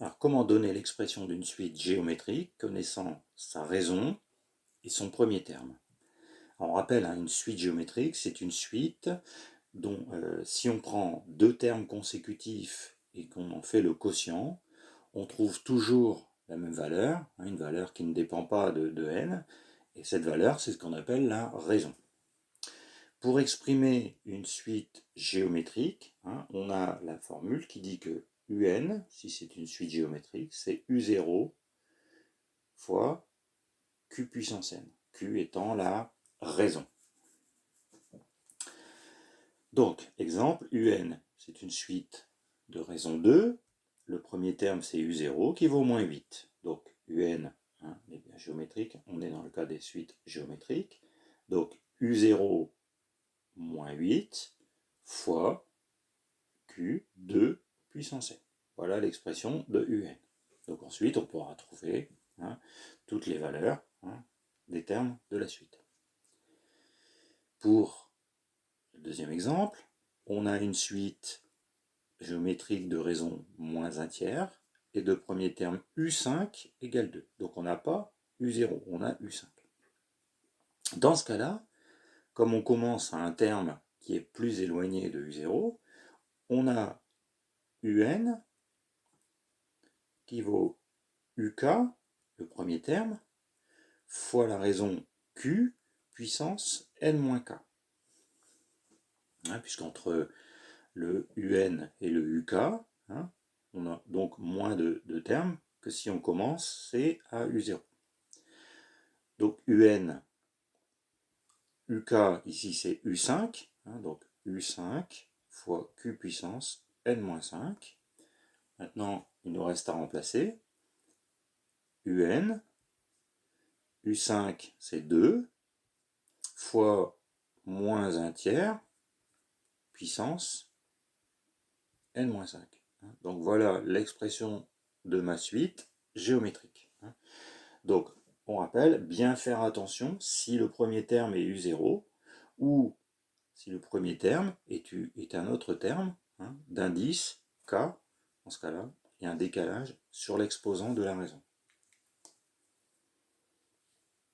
Alors, comment donner l'expression d'une suite géométrique connaissant sa raison et son premier terme? Alors, on rappelle, une suite géométrique, c'est une suite dont, si on prend deux termes consécutifs et qu'on en fait le quotient, on trouve toujours la même valeur, une valeur qui ne dépend pas de n, et cette valeur, c'est ce qu'on appelle la raison. Pour exprimer une suite géométrique, on a la formule qui dit que un, si c'est une suite géométrique, c'est u0 fois q puissance n, q étant la raison. Donc, exemple, un, c'est une suite de raison 2, le premier terme c'est u0 qui vaut moins 8. Donc, un, est bien géométrique, on est dans le cas des suites géométriques. Donc, u0 moins 8 fois q2 puissance n. Voilà l'expression de un. Donc ensuite, on pourra trouver toutes les valeurs des termes de la suite. Pour le deuxième exemple, on a une suite géométrique de raison moins un tiers et de premier terme u5 égale 2. Donc on n'a pas u0, on a u5. Dans ce cas-là, comme on commence à un terme qui est plus éloigné de u0, on a un qui vaut uk, le premier terme, fois la raison q puissance n-k. Puisqu'entre le un et le uk, on a donc moins de termes que si on commence, c'est à u0. Donc un, uk ici c'est u5, donc u5 fois q puissance n-5. Maintenant, il nous reste à remplacer. un, u5 c'est 2, fois moins un tiers, puissance n-5. Donc voilà l'expression de ma suite géométrique. Donc, on rappelle, bien faire attention si le premier terme est u0 ou si le premier terme est un autre terme d'indice k. Dans ce cas-là, il y a un décalage sur l'exposant de la raison.